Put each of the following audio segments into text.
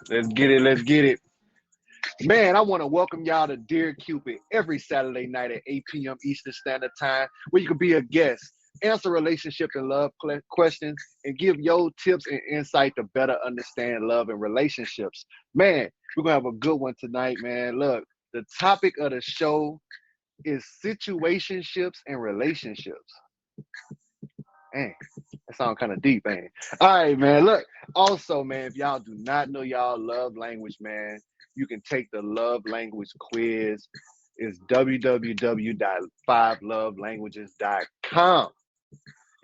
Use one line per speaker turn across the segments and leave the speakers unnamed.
Let's get it. Let's get it. Man, I want to welcome y'all to Dear Cupid every Saturday night at 8 p.m. Eastern Standard Time, where you can be a guest, answer relationship and love questions, and give your tips and insight to better understand love and relationships. Man, we're going to have a good one tonight, man. Look, the topic of the show is situationships and relationships. Man, that sounds kind of deep, ain't it? All right, man. Look, also, man, if y'all do not know y'all love language, man, you can take the love language quiz. It's www.5lovelanguages.com.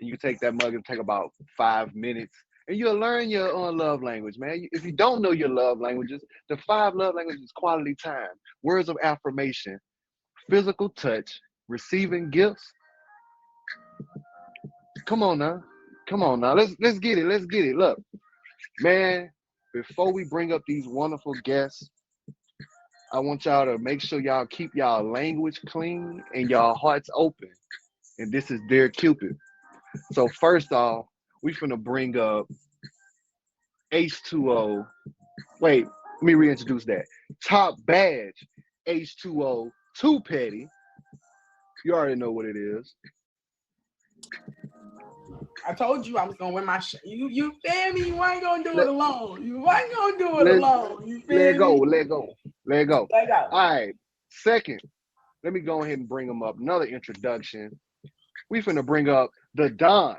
And you can take that mug. It'll take about 5 minutes. And you'll learn your own love language, man. If you don't know your love languages, the 5 love languages: quality time, words of affirmation, physical touch, receiving gifts. Come on now. Come on now. Let's get it. Let's get it. Look, man, before we bring up these wonderful guests, I want y'all to make sure y'all keep y'all language clean and y'all hearts open. And this is Dear Cupid. So first off, we finna bring up H2O. Wait, let me reintroduce that. Top badge H2O Petty. You already know what it is.
I told you I was gonna wear my you feel me? You ain't gonna do it alone. You ain't gonna do it alone. You feel
let go,
me?
let go, let go.
Let go.
All right. Second, let me go ahead and bring them up. Another introduction. We finna bring up the Don.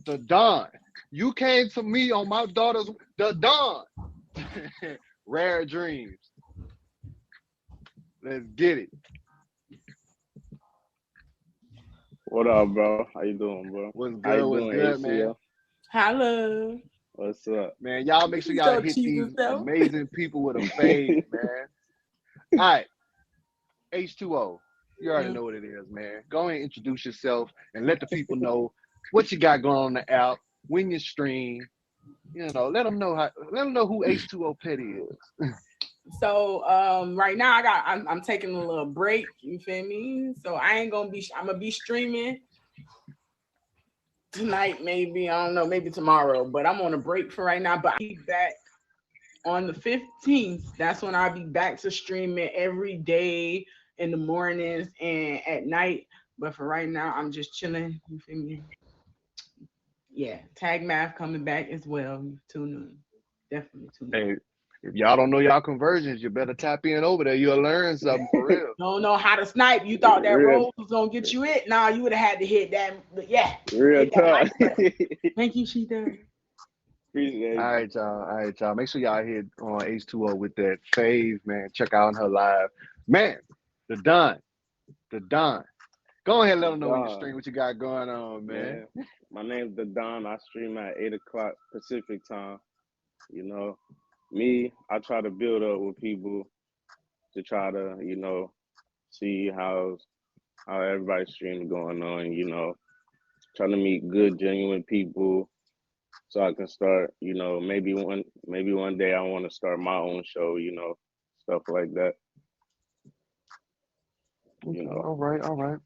The Don. You came to me on my daughter's the Don. Rare Dreams. Let's get it.
What up, bro? How you doing, bro?
What's
How you
good? What's
doing,
good, man?
ACL?
Hello.
What's up?
Man, y'all make sure y'all
So
hit
cheap
these
yourself.
amazing people with a fade, man. All right. H2O. You already know what it is, man. Go ahead and introduce yourself and let the people know what you got going on the app, when you stream. You know, let them know who H2O Petty is.
So right now I'm taking a little break. You feel me? So I'm gonna be streaming tonight, maybe. I don't know, maybe tomorrow, but I'm on a break for right now. But I'll be back on the 15th. That's when I'll be back to streaming every day in the mornings and at night. But for right now, I'm just chilling. You feel me? Yeah, tag math coming back as well. Tune in. Definitely tune in.
Hey, if y'all don't know y'all conversions, you better tap in over there. You'll learn something for real.
Don't know how to snipe. You thought that
Real,
roll was gonna get you it. Nah, you would have had to hit that. Yeah,
real
hit that
tough.
like button. Thank you, Sheeta.
Appreciate
All
you.
right, y'all. All right, y'all. Make sure y'all hit on H2O with that fave, man. Check out her live. Man, the Don. The Don. Go ahead and let them know when you stream
Don,
what you got going on, man.
man. My name's ThaDon. I stream at 8 o'clock Pacific time. You know, I try to build up with people to try to, see how everybody's stream going on, trying to meet good, genuine people so I can start, maybe one day I want to start my own show, stuff like that.
Okay,
You know.
all right, all right.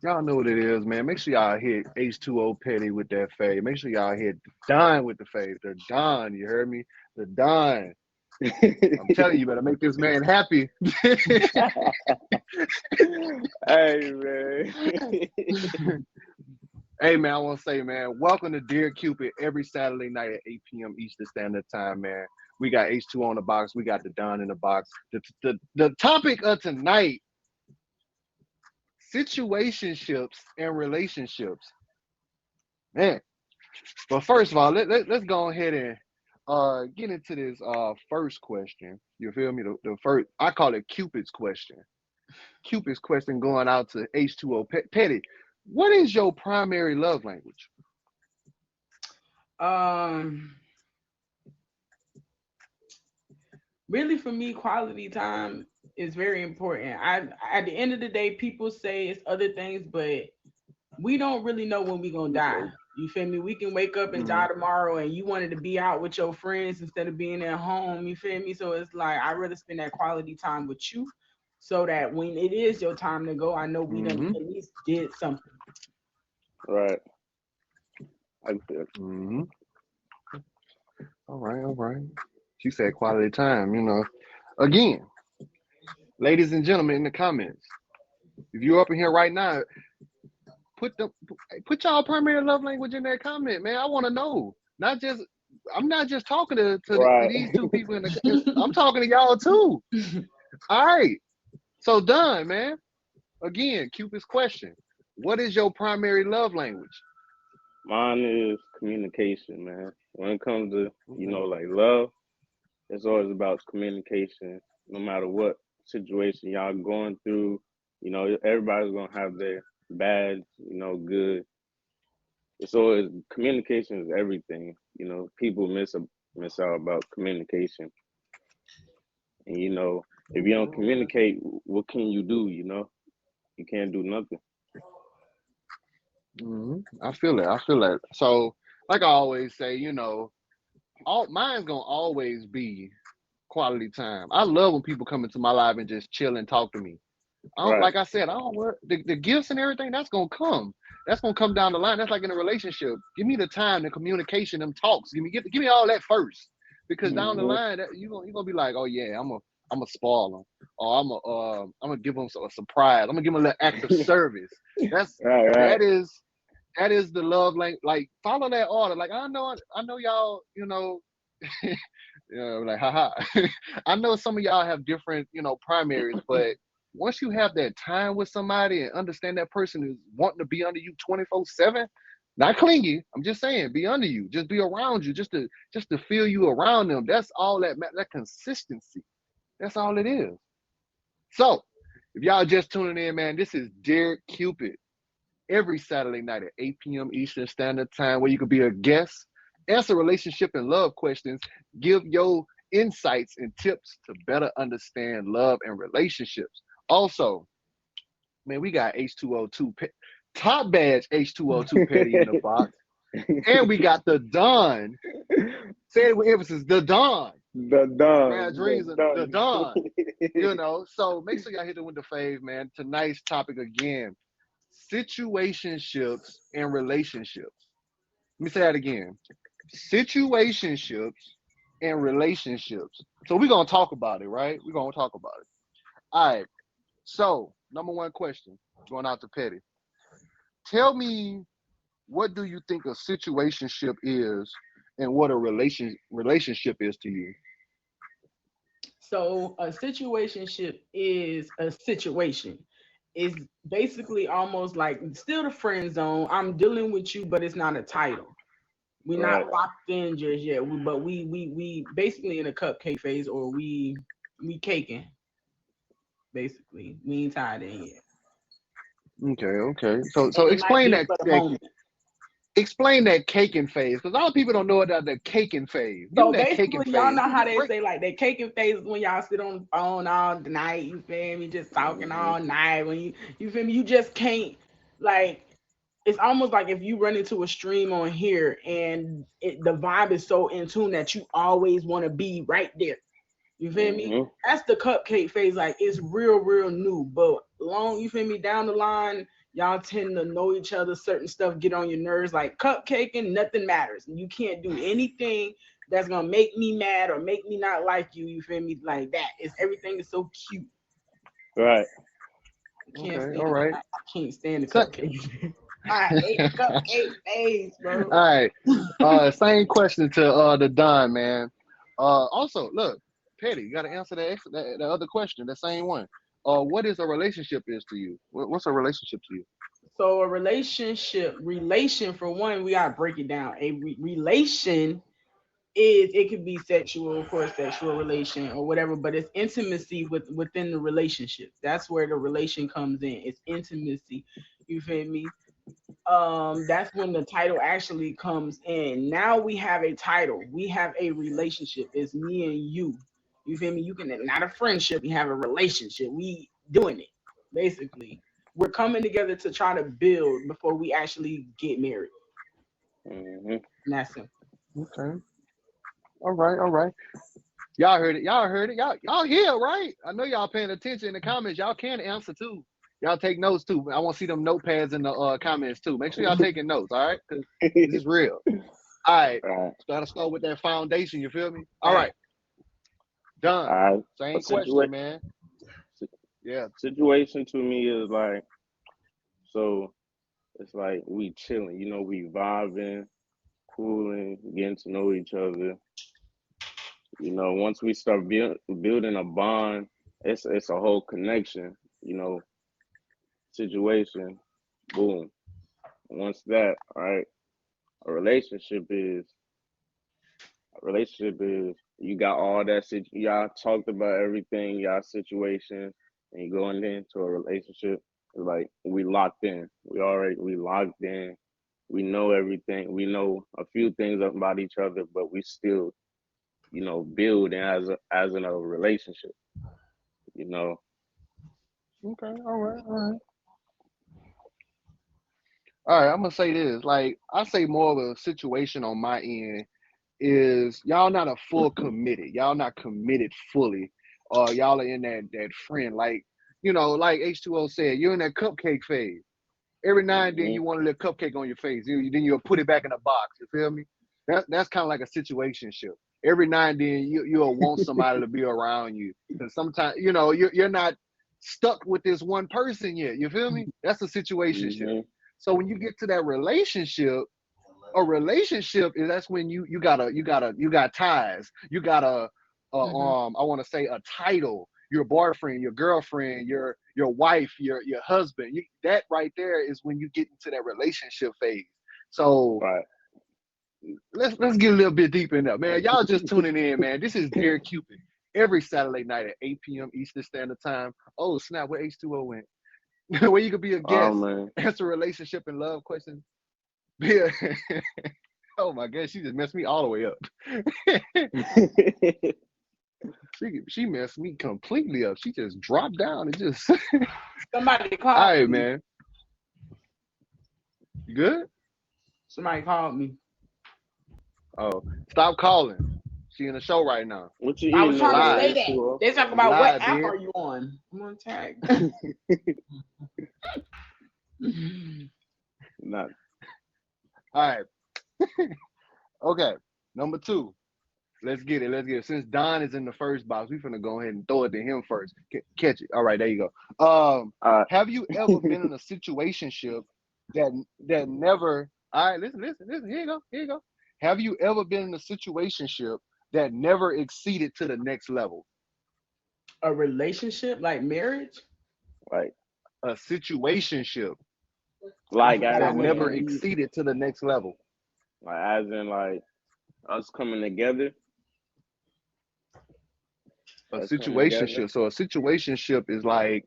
Y'all know what it is, man. Make sure y'all hit H2O Petty with that fade. Make sure y'all hit Don with the fade. The Don, you heard me? The Don. I'm telling you, better make this man happy.
Hey man.
Hey, man, I want to say, man, welcome to Dear Cupid every Saturday night at 8 p.m. Eastern Standard Time, man. We got H2 on the box. We got the Don in the box. The topic of tonight, situationships and relationships. Man, but first of all, let's go ahead and get into this first question. You feel me? The first, I call it Cupid's question. Cupid's question going out to H2O Petty. What is your primary love language?
Really for me, quality time is very important. At the end of the day, people say it's other things, but we don't really know when we gonna die. You feel me? We can wake up and die tomorrow, and you wanted to be out with your friends instead of being at home. You feel me? So it's like I'd rather spend that quality time with you, so that when it is your time to go, I know we done at least did something.
Right. I feel.
Mm-hmm. All right, all right. She said quality time, you know. Again, ladies and gentlemen in the comments, if you're up in here right now, put y'all primary love language in that comment, man. I want to know. I'm not just talking to
Right.
these two people I'm talking to y'all too. All right. So done, man. Again, Cupid's question. What is your primary love language?
Mine is communication, man. When it comes to, like love, it's always about communication. No matter what situation y'all going through, everybody's gonna have their bad, good. It's always communication is everything. People miss out about communication. And if you don't communicate, what can you do? You can't do nothing.
I feel it. So, like I always say, mine's gonna always be quality time. I love when people come into my life and just chill and talk to me.
Right.
Like I said, I don't worry. The gifts and everything that's gonna come. That's gonna come down the line. That's like in a relationship. Give me the time, the communication, them talks. Give me all that first, because down the line that you're gonna be like, oh yeah, I'm a spoil them, or I'm gonna give them a surprise. I'm gonna give them a little act of service. That's
right.
that is the love language. Like follow that order. Like I know y'all, like haha. I know some of y'all have different, primaries, but once you have that time with somebody and understand that person is wanting to be under you 24/7, not clingy. I'm just saying, be under you, just be around you, just to feel you around them. That's all that consistency. That's all it is. So, if y'all just tuning in, man, this is Dear Cupid. Every Saturday night at 8 p.m. Eastern Standard Time, where you can be a guest, answer relationship and love questions, give your insights and tips to better understand love and relationships. Also, man, we got H2O2 top badge H2O2 Petty in the box, and we got the Don. Say it with emphasis, the Don.
The Don.
The Don. So make sure y'all hit it with the fave, man. Tonight's topic again: situationships and relationships. Let me say that again: situationships and relationships. So we're gonna talk about it, right? We're gonna talk about it. All right. So, number one question, going out to Petty. Tell me, what do you think a situationship is, and what a relationship is to you?
So a situationship is a situation. It's basically almost like still the friend zone. I'm dealing with you, but it's not a title. We're not locked in just yet. But we basically in a cupcake phase, or we caking. Basically, we ain't tied in yet.
Okay. So explain that. Explain that caking phase, because a lot of people don't know about the caking phase.
So basically, y'all know how they say like that caking phase is when y'all sit on the phone all night. You feel me? Just talking all night. When you feel me? You just can't like. It's almost like if you run into a stream on here and the vibe is so in tune that you always want to be right there. You feel me? That's the cupcake phase. Like it's real new, but you feel me? Down the line, y'all tend to know each other. Certain stuff get on your nerves. Like cupcaking, nothing matters. You can't do anything that's gonna make me mad or make me not like you. You feel me? Like that. Everything is so cute.
Right.
All right.
I can't stand the cupcake. I hate cupcake phase, bro.
All right. Same question to the Don, man. Also, look, Petty, you got to answer that other question, the same one. What is a relationship is to you? What's a relationship to you?
So a relation for one, we gotta break it down. A relation is it could be sexual, of course, sexual relation or whatever, but it's intimacy within the relationship. That's where the relation comes in. It's intimacy. You feel me? That's when the title actually comes in. Now we have a title. We have a relationship. It's me and you. You feel me? You can not a friendship. We have a relationship. We doing it basically. We're coming together to try to build before we actually get married. And that's it.
Okay. All right. Y'all heard it. Y'all here, right? I know y'all paying attention in the comments. Y'all can answer too. Y'all take notes too. I want to see them notepads in the comments too. Make sure y'all taking notes, all right? Because this is real. All right. Gotta start with that foundation, you feel me? All right. Done.
All right. A
Same question,
situation
man. Yeah.
situation to me is like, so it's like we chilling, we vibing, cooling, getting to know each other. Once we start building a bond, it's a whole connection, you know, situation. Boom. Once that, all right, a relationship is you got all that y'all talked about everything, y'all situations, and you going into a relationship. It's like we locked in. We locked in. We know everything. We know a few things about each other, but we still, build as in a relationship. You know,
Okay. All right. All right. All right. I'm gonna say this. Like I say, more of a situation on my end is y'all not a full committed. Y'all not committed fully. Y'all are in that friend. Like like H2O said, you're in that cupcake phase. Every now and then
hmm
you want a little cupcake on your face. Then you'll put it back in a box. You feel me? That's kind of like a situationship. Every now and then you'll want somebody to be around you. Because sometimes you're not stuck with this one person yet. You feel me? That's a situationship.
hmm
So when you get to that relationship, a relationship is that's when you got ties. You got
Mhm.
I want to say a title. Your boyfriend, your girlfriend, your wife, your husband. That right there is when you get into that relationship phase. So
right.
let's get a little bit deep in there, man. Y'all just tuning in, man. This is Dear Cupid every Saturday night at 8 p.m. Eastern Standard Time. Oh snap, where H2O went? Where you could be a
Oh
guest,
man.
answer relationship and love questions. Be a, oh my god, she just messed me all the way up. She messed me completely up. She just dropped down and just all
Somebody called
right,
me.
man. You good?
Somebody called me.
Oh, stop calling. She in the show right now.
What you
I was
eating
trying
over
to
there,
Live.
say that.
H2O?
They talk about what
Live,
app
dear.
are you on? I'm on tag.
Not.
All right. Okay. Number two. Let's get it. Let's get it. Since Don is in the first box, we finna go ahead and throw it to him first. Catch it. All right, there you go.
Uh,
Have you ever been in a situationship that never? All right, listen. Here you go. Here you go. Have you ever been in a situationship that never exceeded to the next level?
A relationship like marriage?
like,
A situationship
I
like
forgot I
as
that
went
never
on
in,
mute.
exceeded to the next level.
like us coming together,
A
us coming together.
situationship. So a situationship is like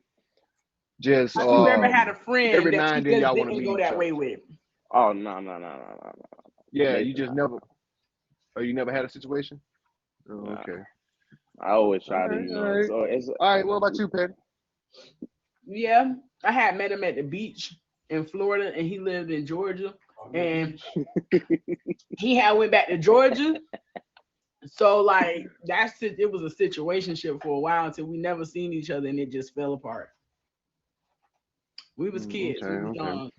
just
Have you ever had a
every
friend that
now
you
and then
just
y'all want to
didn't
meet
go
each
that
other.
way with?
Oh no.
Yeah, you
Nathan,
just never. Oh, you never had a situation. Oh,
nah.
okay.
I always
All
try to,
right. All right.
so it's
All right. What about you, Patty?
Yeah, I had met him at the beach in Florida, and he lived in Georgia, and he had went back to Georgia. So like that's it. It was a situationship for a while until we never seen each other, and it just fell apart. We was
Okay.
kids. We was
Okay.
young.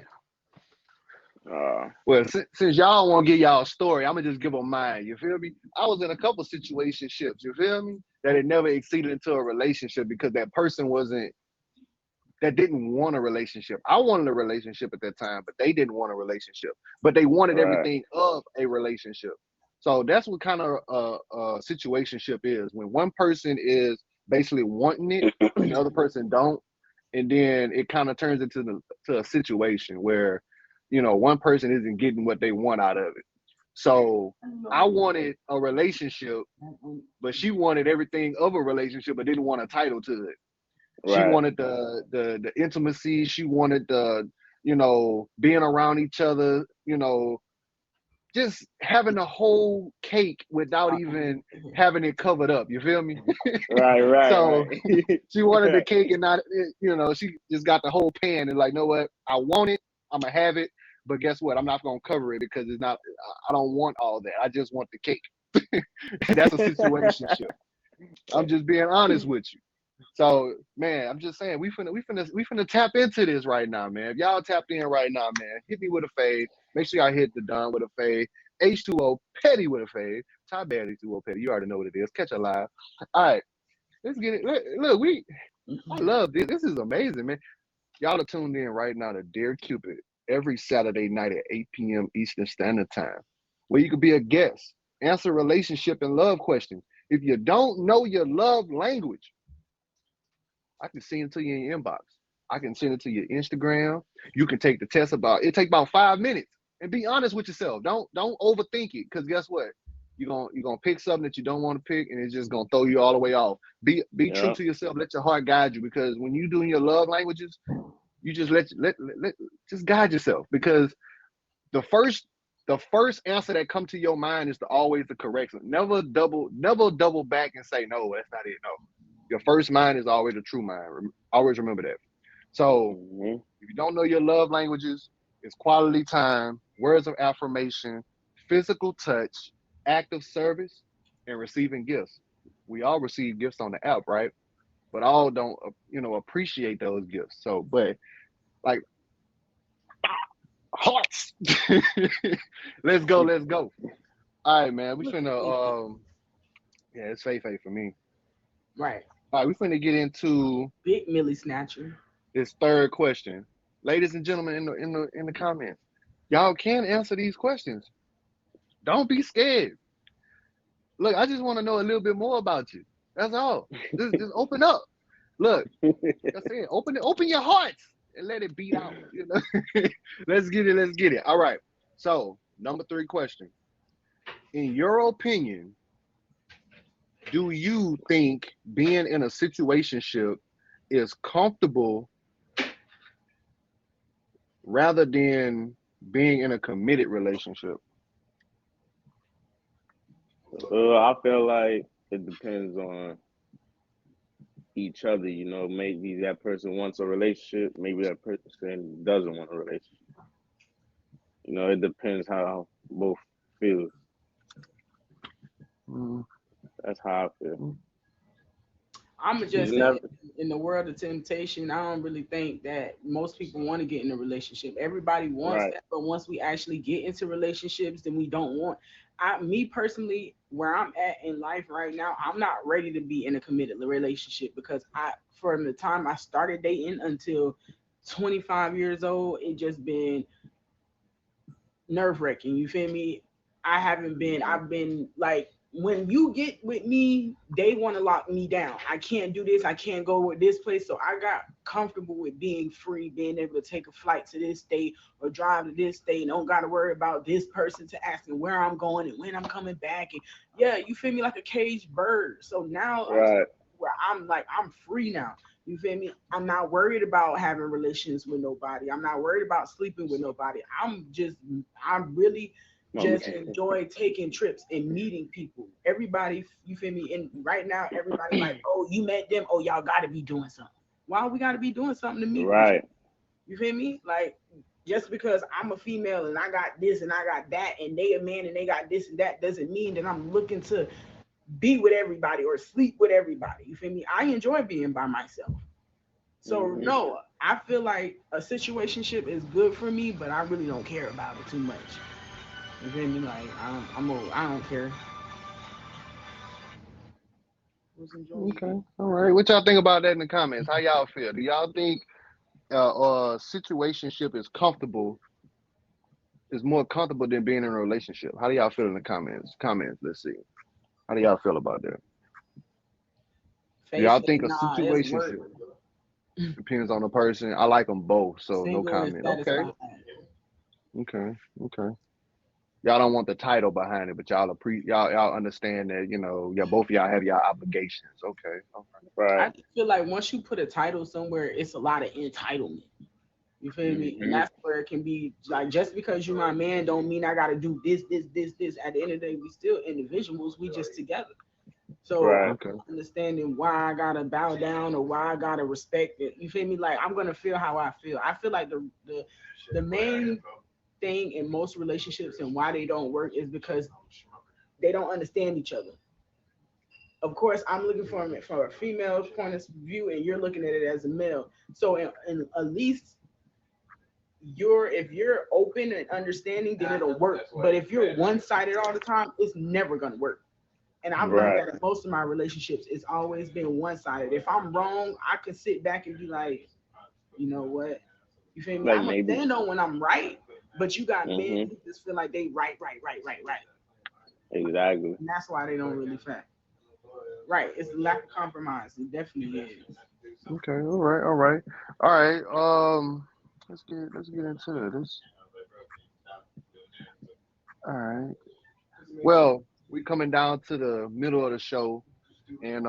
uh
Well, since y'all want to give y'all a story, I'm gonna just give them mine. You feel me? I was in a couple situationships. You feel me? That it never exceeded into a relationship because that person wasn't that didn't want a relationship. I wanted a relationship at that time, but they didn't want a relationship. But they wanted
right,
everything of a relationship. So that's what kind of a situationship is. When one person is basically wanting it and the other person don't, and then it kind of turns into to a situation where one person isn't getting what they want out of it. So I wanted a relationship, but she wanted everything of a relationship, but didn't want a title to it. She
right.
wanted the intimacy. She wanted the being around each other. Just having the whole cake without even having it covered up. You feel me? So
Right.
she wanted the
Right.
cake and not, she just got the whole pan and like, know what? I want it. I'm gonna have it. But guess what? I'm not gonna cover it because it's not. I don't want all that. I just want the cake. That's a situationship. I'm just being honest with you. So man, I'm just saying we finna tap into this right now, man. If y'all tapped in right now, man, hit me with a fade. Make sure y'all hit the Don with a fade. H2O Petty with a fade. Top bad H2O Petty. You already know what it is. Catch a live. All right, let's get it. Look, I love this. This is amazing, man. Y'all are tuned in right now to Dear Cupid every Saturday night at 8 p.m. Eastern Standard Time, where you could be a guest, answer relationship and love questions. If you don't know your love language, I can send it to you in your inbox. I can send it to your Instagram. You can take the test it take about 5 minutes. And be honest with yourself. Don't overthink it. Because guess what? You're gonna pick something that you don't want to pick, and it's just gonna throw you all the way off. Be true to yourself. Let your heart guide you. Because when you're doing your love languages, you just let just guide yourself. Because the first answer that come to your mind is always the correct one. Never double back and say no, that's not it. No. Your first mind is always a true mind. Always remember that. So if you don't know your love languages, it's quality time, words of affirmation, physical touch, act of service, and receiving gifts. We all receive gifts on the app, right? But all don't, appreciate those gifts. So, but like hearts. Let's go. All right, man. We finna yeah, it's Faye for me.
Right.
All right, we finna get into
Big Millie Snatcher.
this third question. Ladies and gentlemen in the comments, y'all can answer these questions. Don't be scared. Look, I just want to know a little bit more about you. That's all. Just open up. Look, that's it. Open your hearts and let it beat out. Let's get it. All right. So, number 3 question. In your opinion, do you think being in a situationship is comfortable rather than being in a committed relationship?
I feel like it depends on each other. Maybe that person wants a relationship, maybe that person doesn't want a relationship. It depends how both feel. That's how I feel.
I'm just saying, in the world of temptation, I don't really think that most people want to get in a relationship. Everybody wants that, but once we actually get into relationships, then we don't want. Me personally, where I'm at in life right now, I'm not ready to be in a committed relationship because from the time I started dating until 25 years old, it just been nerve-wracking. You feel me? I've been like, when you get with me, they want to lock me down. I can't do this. I can't go with this place. So I got comfortable with being free, being able to take a flight to this state or drive to this state and don't got to worry about this person to asking where I'm going and when I'm coming back. And yeah, you feel me, like a caged bird. So now where I'm like, I'm free now. You feel me? I'm not worried about having relations with nobody. I'm not worried about sleeping with nobody. I'm really just enjoy taking trips and meeting people. Everybody, you feel me? And right now, everybody like, oh, you met them. Oh, y'all got to be doing something. Why we got to be doing something to meet?
Right.
You feel me? Like, just because I'm a female and I got this and I got that, and they a man and they got this and that, doesn't mean that I'm looking to be with everybody or sleep with everybody. You feel me? I enjoy being by myself. So no, I feel like a situationship is good for me, but I really don't care about it too much. You feel me? Like I don't care.
Okay. All right. What y'all think about that in the comments? How y'all feel? Do y'all think situationship is more comfortable than being in a relationship? How do y'all feel in the comments? Let's see. How do y'all feel about that? Do y'all think a situationship depends on the person? I like them both, so no comment. Okay. Y'all don't want the title behind it, but y'all understand that both of y'all have y'all obligations. Okay.
Right.
I just feel like once you put a title somewhere, it's a lot of entitlement. You feel me? And that's where it can be like, just because you're my man don't mean I gotta do this. At the end of the day, we still individuals. We just together. So understanding why I gotta bow down or why I gotta respect it. You feel me? Like, I'm gonna feel how I feel. I feel like the main thing in most relationships and why they don't work is because they don't understand each other. Of course, I'm looking from a female's point of view, and you're looking at it as a male. So, in at least if you're open and understanding, then it'll work. But if you're one-sided all the time, it's never gonna work. And I've learned
Right.
that in most of my relationships, it's always been one-sided. If I'm wrong, I can sit back and be like, you know what? You feel me?
Like
I'm gonna
maybe.
stand on when I'm right, but you got men
Mhm.
who just feel like they right.
Exactly.
And that's why they don't really fact. Right. It's a lack of compromise. It definitely is.
Okay, all right. Let's get into this. All right. Well, we coming down to the middle of the show, and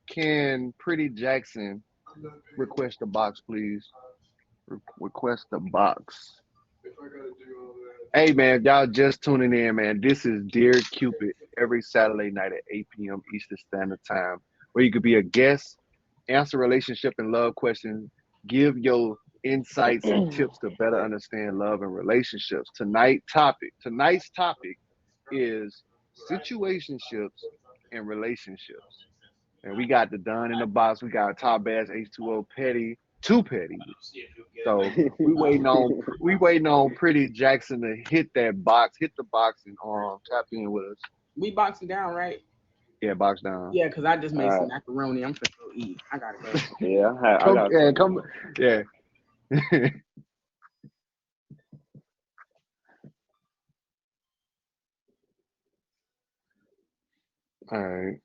can Pretty Jaxxson request a box, please? Request a box. Hey man, if y'all just tuning in, man. This is Dear Cupid every Saturday night at 8 p.m. Eastern Standard Time, where you could be a guest, answer relationship and love questions, give your insights and tips to better understand love and relationships. Tonight's topic is situationships and relationships. And we got the Done in the Box. We got Top Bass H2O Petty, Too Petty. So we waiting on Pretty Jaxxson to hit that box, hit the box, and tap in with us.
We boxing down, right?
Yeah, box down.
Yeah, because I just
All
made some
right.
macaroni. I'm finna go eat. I gotta go.
Yeah, I
Come,
got
yeah,
something.
come, yeah. All right.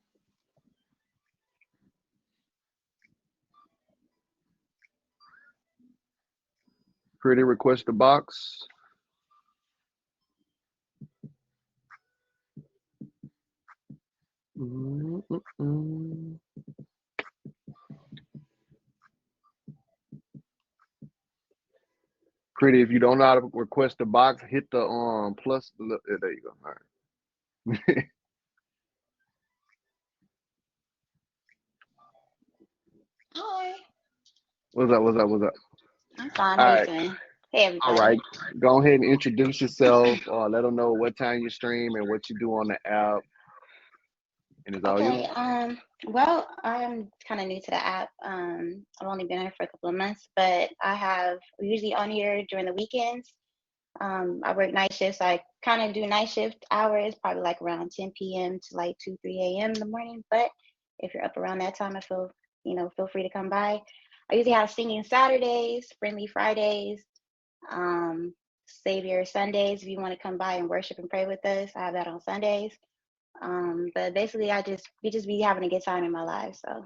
Pretty request the box. Mm-mm-mm. Pretty, if you don't know how to request the box, hit the plus. Yeah, there you go. All right.
Hi.
What's up? What's up? What's up?
I'm fine.
All
How you
right.
doing? Hey,
All
everybody.
right. Go ahead and introduce yourself. Let them know what time you stream and what you do on the app, and it's all you.
Okay. Well, I'm kind of new to the app. I've only been here for a couple of months, but we're usually on here during the weekends. I work night shifts. I kind of do night shift hours, probably like around 10 p.m. to like 2, 3 a.m. in the morning. But if you're up around that time, feel free to come by. I usually have singing Saturdays, friendly Fridays, um, Savior Sundays. If you want to come by and worship and pray with us, I have that on Sundays. But basically, we just be having a good time in my life. So if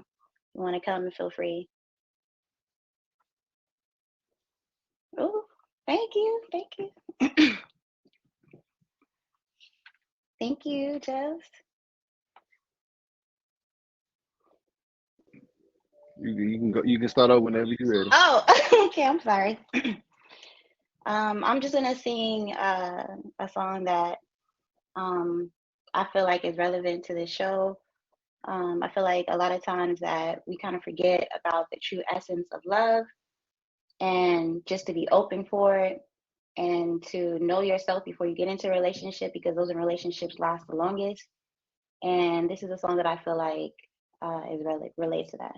you want to come and feel free. Oh, thank you, thank you, Jess.
You can go. You can start over whenever you're ready.
Oh, okay. I'm sorry. I'm just gonna sing a song that um I feel like is relevant to the show. I feel like a lot of times that we kind of forget about the true essence of love and just to be open for it and to know yourself before you get into a relationship because those in relationships last the longest. And this is a song that I feel like is relates to that.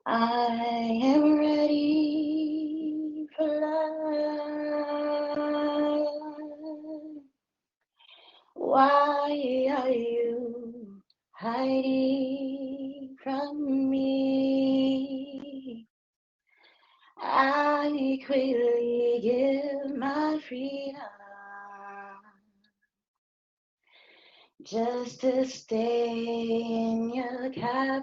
I am ready for love. Why are you hiding from me? I quickly give my freedom just to stay in your captivity.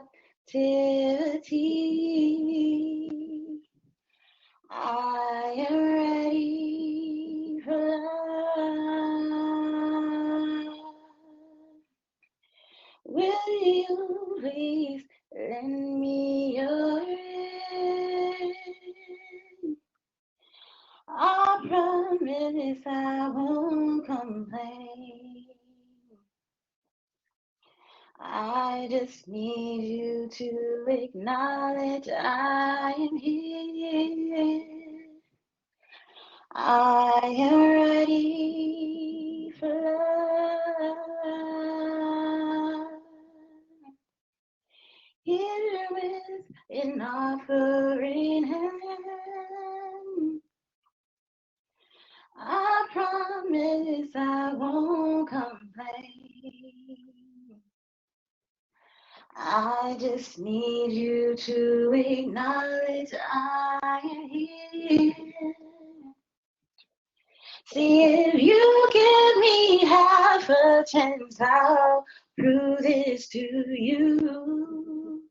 I am ready for love. Will you please lend me your hand? I promise I won't complain. I just need you to acknowledge I am here. I am ready for love. Here with an offering hand. promise I won't complain. I just need you to acknowledge I am here. See, if you give me half a chance, I'll prove this to you.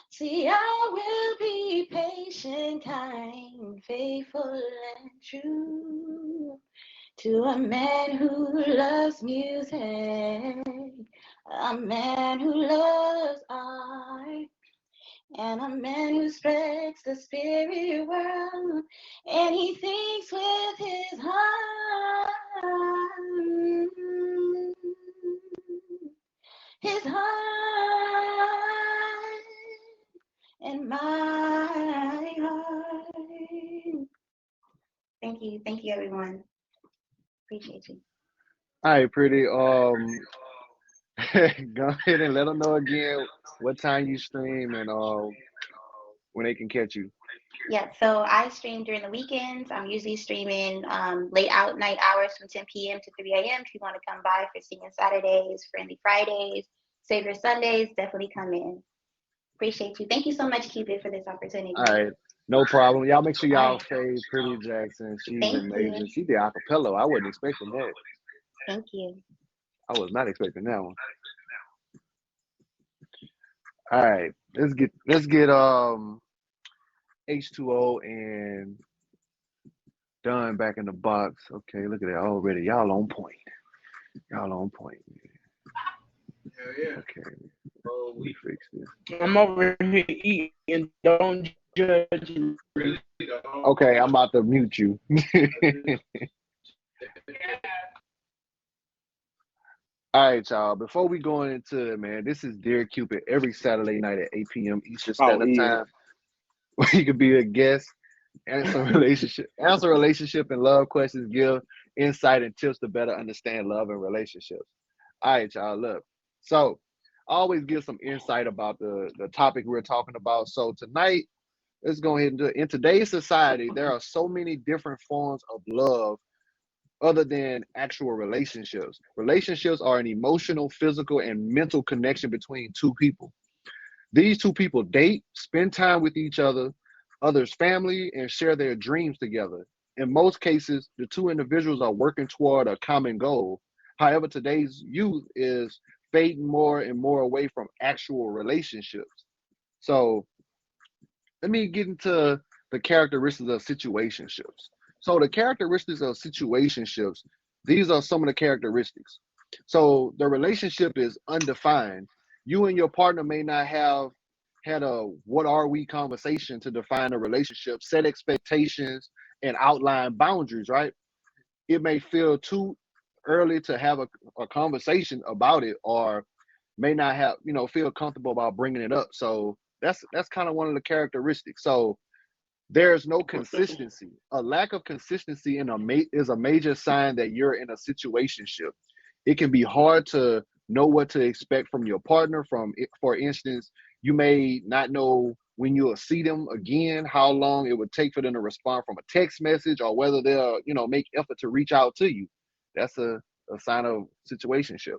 See, I will be patient, kind, faithful, and true to a man who loves music, a man who loves art, and a man who spreads the spirit world, and he thinks with his heart. His heart and my heart. Thank you, everyone. Appreciate you.
All right, pretty. Go ahead and let them know again what time you stream and when they can catch you.
Yeah, so I stream during the weekends. I'm usually streaming late out night hours from 10 p.m. to 3 a.m. If you want to come by for singing Saturdays, friendly Fridays, Savior Sundays, definitely come in. Appreciate you. Thank you so much, Qupid, for this opportunity.
All right, no problem. Y'all make sure y'all
All right.
fave Pretty Jaxxson. She's
Thank
amazing.
you.
She did acapella. I wasn't expecting that.
Thank you.
I was not expecting that one. All right, let's get H2O and Done back in the box. Okay, look at that already. Y'all on point. Y'all on point.
Yeah.
Okay, let me fix this.
I'm over here eating. Don't judge me.
Okay, I'm about to mute you. All right, y'all. Before we go into it, man, this is Dear Cupid every Saturday night at 8 p.m. Eastern Standard Time. Where you could be a guest, answer relationship and love questions, give insight and tips to better understand love and relationships. All right, y'all. Look, so I always give some insight about the topic we're talking about. So tonight, let's go ahead and do it. In today's society, there are so many different forms of love other than actual relationships. Relationships are an emotional, physical, and mental connection between two people. These two people date, spend time with each other, others' family, and share their dreams together. In most cases, the two individuals are working toward a common goal. However, today's youth is fading more and more away from actual relationships. So let me get into the characteristics of situationships. So the characteristics of situationships, these are some of the characteristics. So the relationship is undefined. You and your partner may not have had a what are we conversation to define a relationship, set expectations, and outline boundaries, right? It may feel too early to have a conversation about it, or may not have, feel comfortable about bringing it up. So that's kind of one of the characteristics. So there's no consistency. A lack of consistency is a major sign that you're in a situationship. It can be hard to know what to expect from your partner. For instance, you may not know when you'll see them again, how long it would take for them to respond from a text message, or whether they'll, make effort to reach out to you. That's a sign of situationship.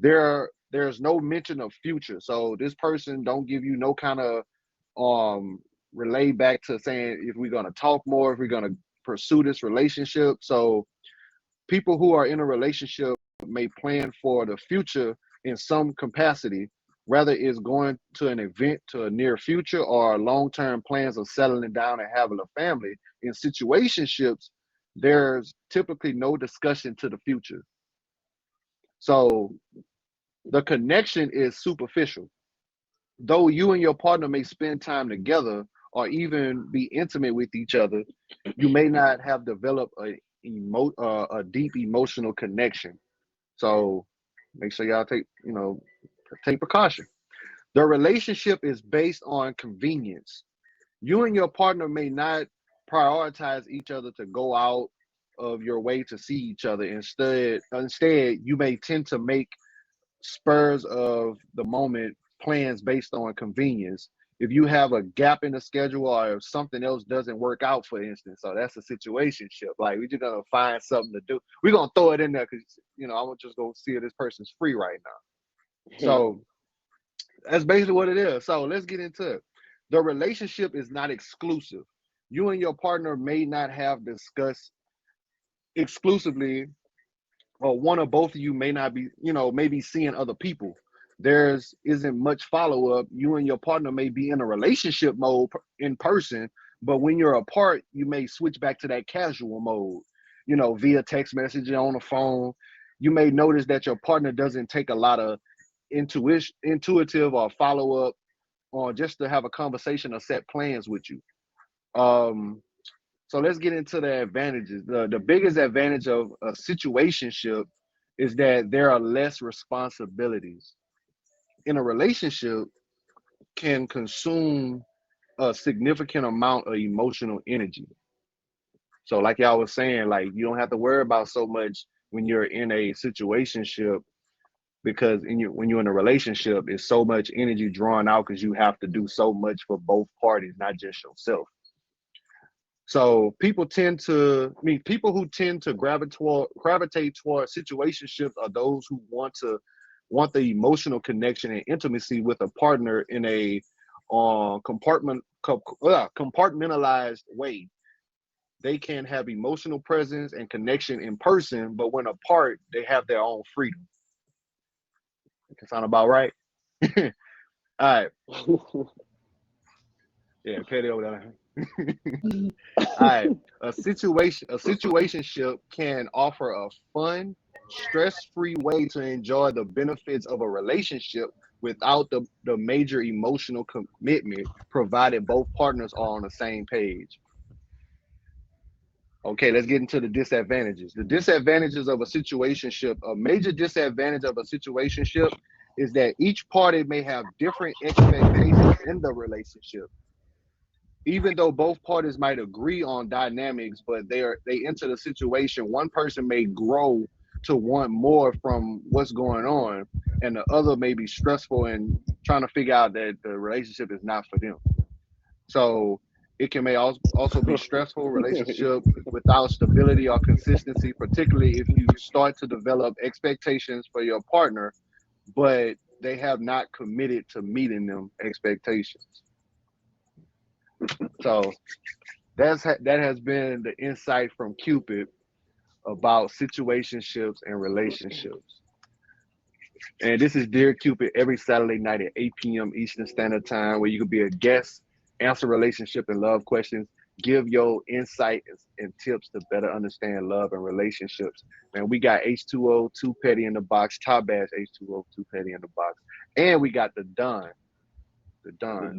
There's no mention of future. So this person don't give you no kind of relay back to saying if we're gonna talk more, if we're gonna pursue this relationship. So people who are in a relationship may plan for the future in some capacity, whether it's going to an event to a near future or long-term plans of settling down and having a family. In situationships, there's typically no discussion to the future. So the connection is superficial. Though you and your partner may spend time together or even be intimate with each other, you may not have developed a deep emotional connection. So make sure y'all take precaution. The relationship is based on convenience. You and your partner may not prioritize each other to go out of your way to see each other. Instead, you may tend to make spurs of the moment plans based on convenience. if you have a gap in the schedule or if something else doesn't work out, for instance. So that's a situationship. Like we're just gonna find something to do. We're gonna throw it in there because I'm just gonna see if this person's free right now. So that's basically what it is. So let's get into it. The relationship is not exclusive. You and your partner may not have discussed exclusively, or one or both of you may not be, maybe seeing other people. There's isn't much follow-up. You and your partner may be in a relationship mode in person, but when you're apart, you may switch back to that casual mode, via text message on the phone. You may notice that your partner doesn't take a lot of intuitive or follow-up or just to have a conversation or set plans with you. So let's get into the advantages. The biggest advantage of a situationship is that there are less responsibilities. In a relationship, can consume a significant amount of emotional energy. So like y'all was saying, like you don't have to worry about so much when you're in a situationship, because when you're in a relationship, it's so much energy drawn out because you have to do so much for both parties, not just yourself. So people who tend to gravitate toward situationships are those who want the emotional connection and intimacy with a partner in a compartmentalized way. They can have emotional presence and connection in person, but when apart, they have their own freedom. That sound about right? All right. Yeah, Petty over there. All right. A situationship can offer a fun, stress-free way to enjoy the benefits of a relationship without the major emotional commitment, provided both partners are on the same page. Okay, let's get into the disadvantages. The disadvantages of a situationship. A major disadvantage of a situationship is that each party may have different expectations in the relationship. Even though both parties might agree on dynamics, but they enter the situation, one person may grow to want more from what's going on, and the other may be stressful and trying to figure out that the relationship is not for them. So it may also be stressful relationship without stability or consistency, particularly if you start to develop expectations for your partner, but they have not committed to meeting them expectations. So that has been the insight from Qupid about situationships and relationships. And this is Dear Qupid every Saturday night at 8 p.m. Eastern Standard Time, where you can be a guest, answer relationship and love questions, give your insight and tips to better understand love and relationships. Man, we got H2O 2 Petty in the box, Top Bass H2O 2 Petty in the box. And we got the Don. The Don.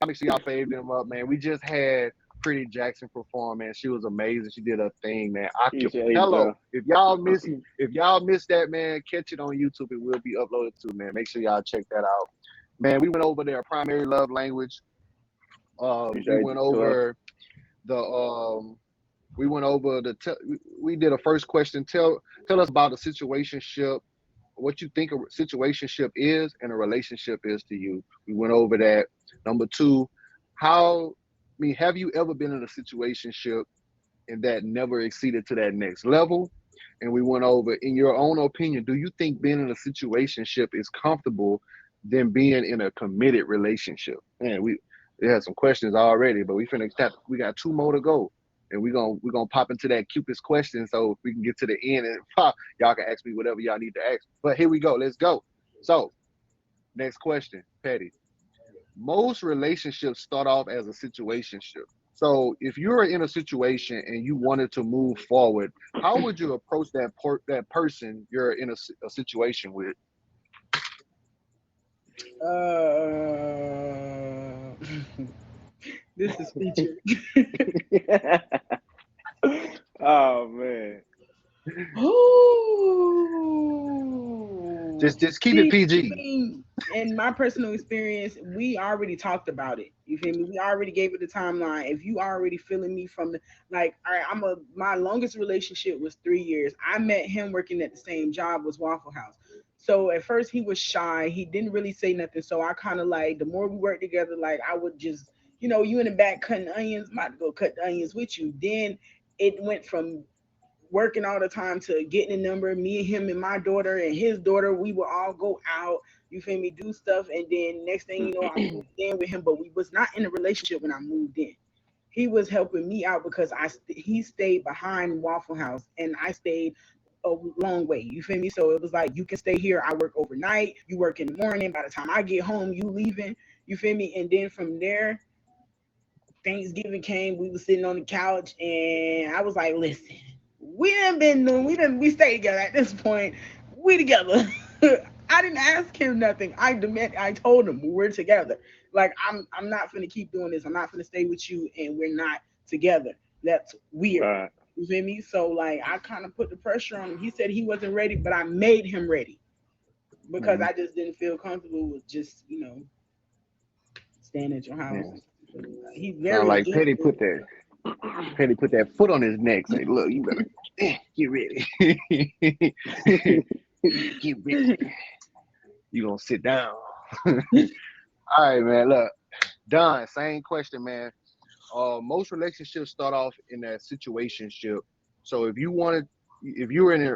Make sure y'all fave them up, man. We just had Pretty Jaxxson perform, man. She was amazing. She did her thing, man. Acapella. If y'all missed that, man, catch it on YouTube. It will be uploaded too, man. Make sure y'all check that out. Man, we went over their primary love language. We went over we did a first question. Tell us about a situationship, what you think a situationship is and a relationship is to you. We went over that. Number two, have you ever been in a situationship and that never exceeded to that next level? And we went over, in your own opinion, do you think being in a situationship is comfortable than being in a committed relationship? Man, we had some questions already, but we got 2 more to go. And we're gonna pop into that Cupid's question so we can get to the end and y'all can ask me whatever y'all need to ask. But here we go. Let's go. So next question, Petty. Most relationships start off as a situationship. So if you're in a situation and you wanted to move forward, how would you approach that person you're in a situation with?
This is featured.
Oh man.
Ooh.
Just keep it PG.
In my personal experience, we already talked about it. You feel me? We already gave it the timeline. If you already feeling me from the like, all right, my longest relationship was 3 years. I met him working at the same job was Waffle House. So at first he was shy. He didn't really say nothing. So I kind of like the more we worked together, like I would just, you in the back cutting onions, might go cut the onions with you. Then it went from working all the time to getting a number. Me and him and my daughter and his daughter, we would all go out. You feel me? Do stuff, and then next thing you know, I moved in with him. But we was not in a relationship when I moved in. He was helping me out because he stayed behind Waffle House, and I stayed a long way. You feel me? So it was like you can stay here. I work overnight. You work in the morning. By the time I get home, you leaving. You feel me? And then from there, Thanksgiving came. We was sitting on the couch, and I was like, "Listen, we stay together at this point. We together." I didn't ask him nothing. I told him we're together. Like I'm not gonna keep doing this. I'm not gonna stay with you and we're not together. That's weird.
Right.
You feel me? So like I kind of put the pressure on him. He said he wasn't ready, but I made him ready because I just didn't feel comfortable with just staying at your house.
Yeah.
He's very
like Petty put that foot on his neck. Say, look, you better get ready. Get ready. You gonna sit down. All right, man. Look, Don, same question, man. Most relationships start off in that situationship. So if you were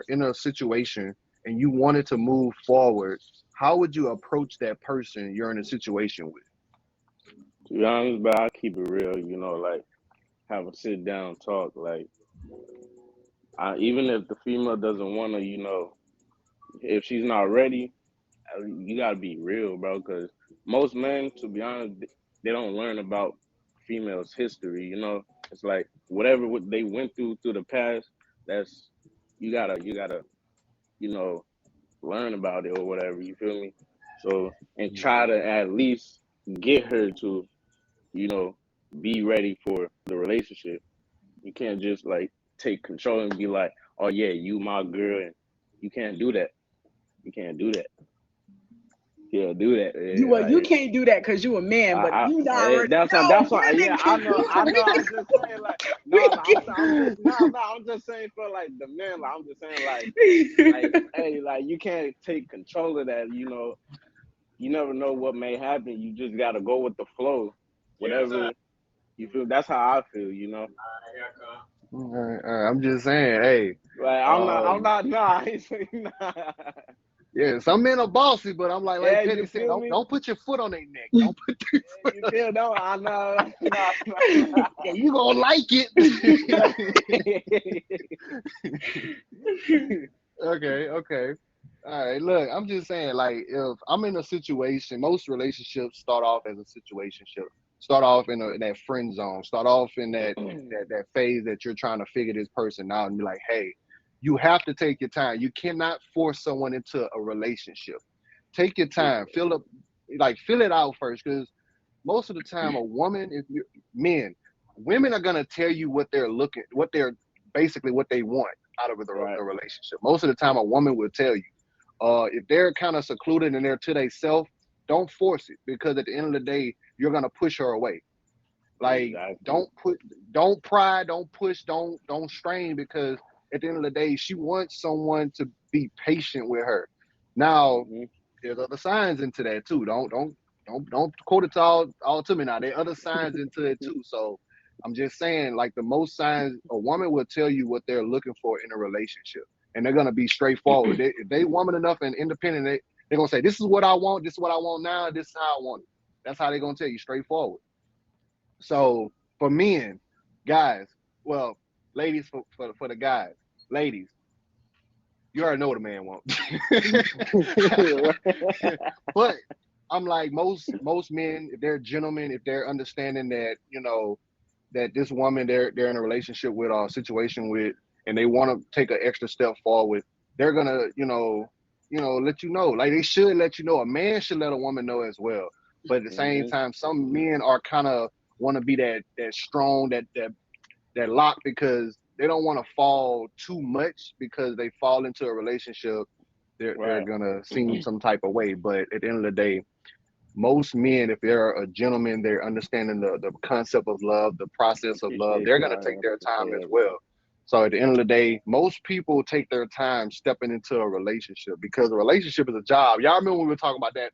in a situation and you wanted to move forward, how would you approach that person you're in a situation with?
To be honest, but I keep it real, like have a sit down talk. Like, even if the female doesn't want to, if she's not ready, you gotta be real, bro. Because most men, to be honest, they don't learn about females' history. It's like whatever they went through the past. That's you gotta learn about it or whatever. You feel me? So and try to at least get her to be ready for the relationship. You can't just like take control and be like, oh yeah, you my girl, and you can't do that. You can't do that. Yeah, do that. Yeah,
You can't do that because you a man, but you already
that's why. Yeah, I know. I'm just saying, like, I'm just saying for like the men. Like, I'm just saying, like, hey, like you can't take control of that. You never know what may happen. You just gotta go with the flow. Whatever you feel. That's how I feel.
All right. I'm just saying, hey.
Like I'm not. Nah, I ain't saying nah.
Yeah, some men are bossy, but I'm like Petty said, don't put your foot on their neck. Don't put your foot
you feel no, I know.
Yeah, you gonna like it. Okay. All right, look, I'm just saying, like, if I'm in a situation, most relationships start off as a situationship. Start off in that friend zone. Start off in that phase that you're trying to figure this person out and be like, hey, you have to take your time. You cannot force someone into a relationship. Take your time. Fill it out first, because most of the time, women are gonna tell you what they want out of the relationship. Most of the time, a woman will tell you. If they're kind of secluded and they're to themselves, don't force it, because at the end of the day, you're gonna push her away. Like, exactly. Don't pry, don't push, don't strain, because at the end of the day, she wants someone to be patient with her. Now, there's other signs into that too. Don't quote it all to me now. There are other signs into it too. So I'm just saying, like, the most signs, a woman will tell you what they're looking for in a relationship, and they're gonna be straightforward. If they woman enough and independent, they're gonna say, this is what I want, this is what I want now, this is how I want it. That's how they're gonna tell you, straightforward. So for men, guys, well, ladies, for the guys, ladies, you already know what a man wants. But I'm like, most men, if they're gentlemen, if they're understanding that, that this woman they're in a relationship with or a situation with, and they want to take an extra step forward, they're gonna, let you know. Like, they should let you know. A man should let a woman know as well. But at the same time, some men are kind of want to be that strong, that lock, because they don't want to fall too much, because they fall into a relationship they're gonna seem some type of way. But at the end of the day, most men, if they're a gentleman, they're understanding the concept of love, the process of love, they're gonna take their time as well. So at the end of the day, most people take their time stepping into a relationship because a relationship is a job. Y'all remember when we were talking about that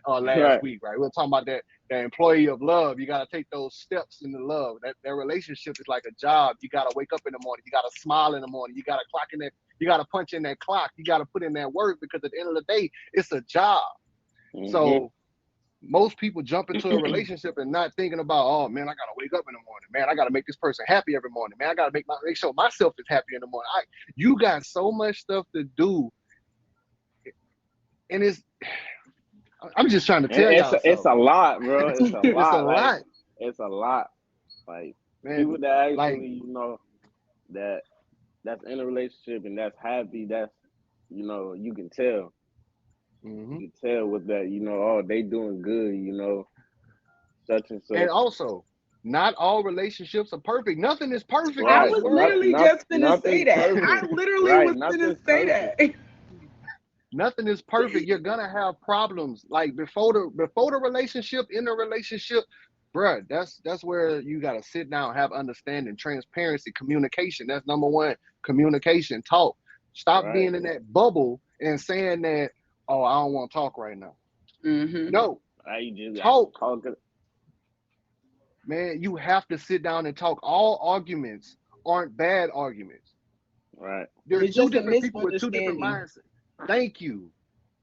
last week, right? We were talking about that employee of love. You got to take those steps into love. That relationship is like a job. You got to wake up in the morning. You got to smile in the morning. You got to clock in that. You got to punch in that clock. You got to put in that work because at the end of the day, it's a job. So most people jump into a relationship and not thinking about, oh man, I gotta wake up in the morning. Man, I gotta make this person happy every morning. Man, I gotta make sure myself is happy in the morning. You got so much stuff to do, and I'm just trying to tell y'all.
It's a lot, bro. It's a lot.
It's a lot.
It's a lot. Like
man,
people that actually,
like,
that's in a relationship and that's happy. That's you can tell. You can tell with that, oh, they doing good, such and such.
And also, not all relationships are perfect. Nothing is perfect.
Right. I was literally just gonna say that. I literally was gonna say that.
Nothing is perfect. You're gonna have problems. Like before the relationship, in the relationship, bruh, that's where you gotta sit down, have understanding, transparency, communication. That's number one. Communication, talk. Stop being in that bubble and saying that, oh, I don't want to talk right now. No, talk. Man, you have to sit down and talk. All arguments aren't bad arguments.
Right.
There's two different people with two different mindsets. Thank you.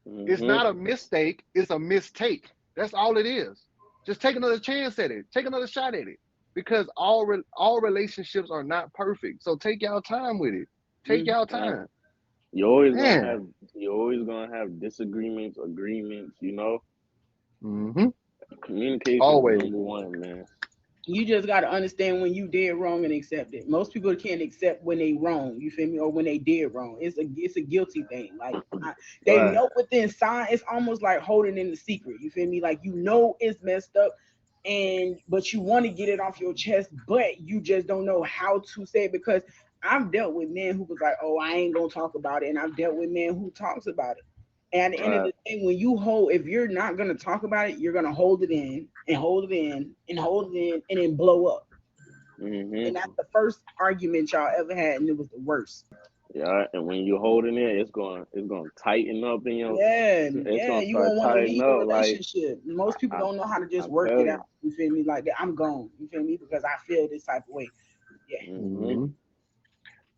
It's not a mistake. It's a mistake. That's all it is. Just take another chance at it. Take another shot at it. Because all relationships are not perfect. So take y'all time with it. Take y'all time.
You're always gonna have disagreements, agreements, Communication
always.
Is number one, man.
You just gotta understand when you did wrong and accept it. Most people can't accept when they wrong, you feel me, or when they did wrong. It's a guilty thing. Like they know within inside. It's almost like holding in the secret. You feel me? Like it's messed up, but you want to get it off your chest, but you just don't know how to say it because. I've dealt with men who was like, oh, I ain't gonna talk about it. And I've dealt with men who talks about it. And at the end of the day, when if you're not gonna talk about it, you're gonna hold it in and hold it in and hold it in and then blow up. And that's the first argument y'all ever had, and it was the worst.
Yeah, and when you're holding it, it's gonna tighten up in your
you gonna want to leave a relationship. Like, most people don't know how to just work it out. You feel me? Like I'm gone. You feel me? Because I feel this type of way. Yeah.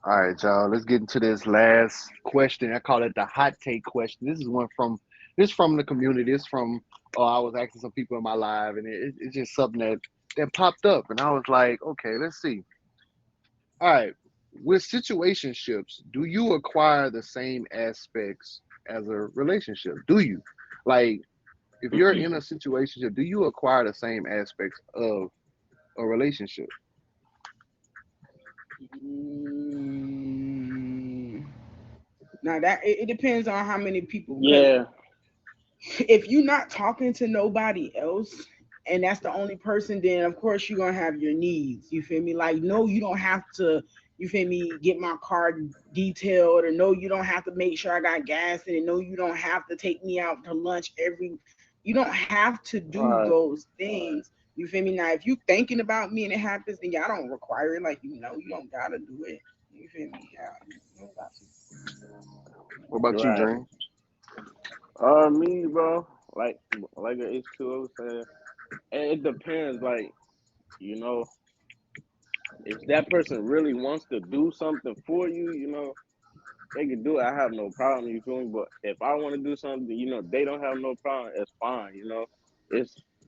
All right, y'all. Let's get into this last question. I call it the hot take question. This is from the community. It's from I was asking some people in my live, and it's just something that popped up, and I was like, okay, let's see. All right, with situationships, do you acquire the same aspects as a relationship? Do you, like, if you're in a situationship, do you acquire the same aspects of a relationship?
Now that it depends on how many people.
Yeah.
If you're not talking to nobody else and that's the only person, then of course you're gonna have your needs. You feel me? Like, no, you don't have to, you feel me, get my car detailed, or no, you don't have to make sure I got gas in it. No, you don't have to take me out to lunch you don't have to do those things. You feel me? Now, if you thinking about me and it happens, then y'all don't require it. Like, you don't gotta do it. You feel me? Yeah, you don't got to.
What about you, James?
Me, bro. Like an H2O said, it depends. Like, if that person really wants to do something for you, they can do it. I have no problem. You feel me? But if I want to do something, they don't have no problem. It's fine.